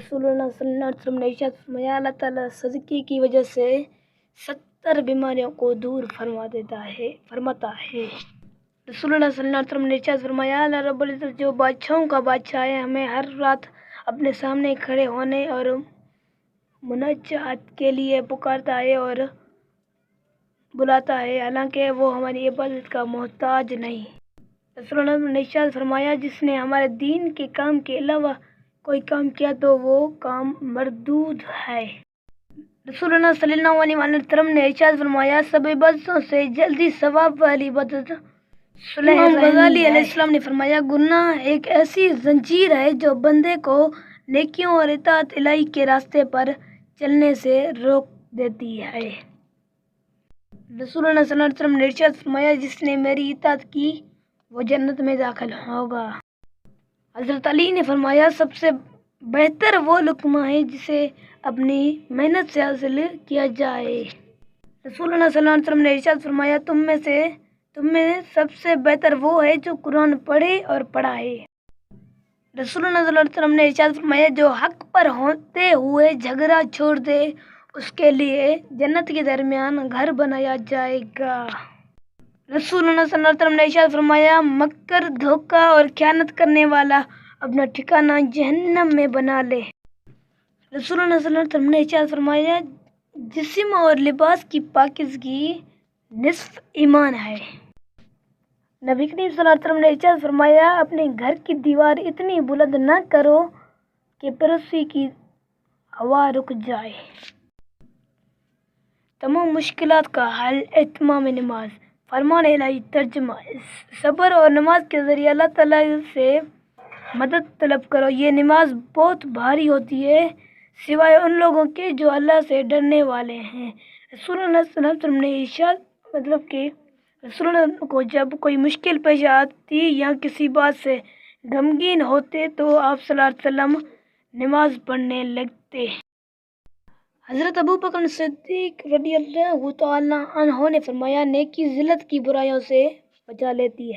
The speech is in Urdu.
رسول اللہ صلی اللہ علیہ وسلم نے ارشاد فرمایا، اللہ تعالیٰ صدقے کی وجہ سے 70 بیماریوں کو دور فرماتا ہے۔ رسول اللہ صلی اللہ علیہ وسلم نے ارشاد فرمایا، اللہ رب العزت جو بادشاہوں کا بادشاہ ہے، ہمیں ہر رات اپنے سامنے کھڑے ہونے اور مناجات کے لیے پکارتا ہے اور بلاتا ہے، حالانکہ وہ ہماری عبادت کا محتاج نہیں۔ رسول اللہ نے ارشاد فرمایا، جس نے ہمارے دین کے کام کے علاوہ کوئی کام کیا تو وہ کام مردود ہے۔ رسول اللہ صلی اللہ علیہ وسلم نے ارشاد فرمایا، سب عبادتوں سے جلدی ثواب والی عبادت صلح رحمی ہے۔ غزالی علیہ السلام نے فرمایا، گناہ ایک ایسی زنجیر ہے جو بندے کو نیکیوں اور اطاعت الہی کے راستے پر چلنے سے روک دیتی ہے۔ رسول اللہ صلی اللہ علیہ وسلم نے ارشاد فرمایا، جس نے میری اطاعت کی وہ جنت میں داخل ہوگا۔ حضرت علی نے فرمایا، سب سے بہتر وہ لقمہ ہے جسے اپنی محنت سے حاصل کیا جائے۔ رسول اللہ صلی اللہ علیہ وسلم نے ارشاد فرمایا، تم میں سب سے بہتر وہ ہے جو قرآن پڑھے اور پڑھائے۔ رسول اللہ صلی اللہ علیہ وسلم نے ارشاد فرمایا، جو حق پر ہوتے ہوئے جھگڑا چھوڑ دے اس کے لیے جنت کے درمیان گھر بنایا جائے گا۔ رسول اللہ صلی اللہ علیہ وسلم نے ارشاد فرمایا، مکر، دھوکہ اور خیانت کرنے والا اپنا ٹھکانہ جہنم میں بنا لے۔ رسول اللہ صلی اللہ علیہ وسلم نے ارشاد فرمایا، جسم اور لباس کی پاکیزگی نصف ایمان ہے۔ نبی کریم صلی اللہ علیہ وسلم نے ارشاد فرمایا، اپنے گھر کی دیوار اتنی بلند نہ کرو کہ پڑوسی کی ہوا رک جائے۔ تمام مشکلات کا حل اہتمام نماز۔ فرمان الہی ترجمہ، صبر اور نماز کے ذریعے اللہ تعالیٰ سے مدد طلب کرو۔ یہ نماز بہت بھاری ہوتی ہے سوائے ان لوگوں کے جو اللہ سے ڈرنے والے ہیں۔ رسول اللہ صلی اللہ علیہ وسلم نے ارشاد کہ رسول اللہ کو جب کوئی مشکل پیش آتی یا کسی بات سے غمگین ہوتے تو آپ صلی اللہ علیہ وسلم نماز پڑھنے لگتے۔ حضرت ابوبکر صدیق رضی اللہ تعالیٰ عنہ نے فرمایا، نیکی ذلت کی برائیوں سے بچا لیتی ہے۔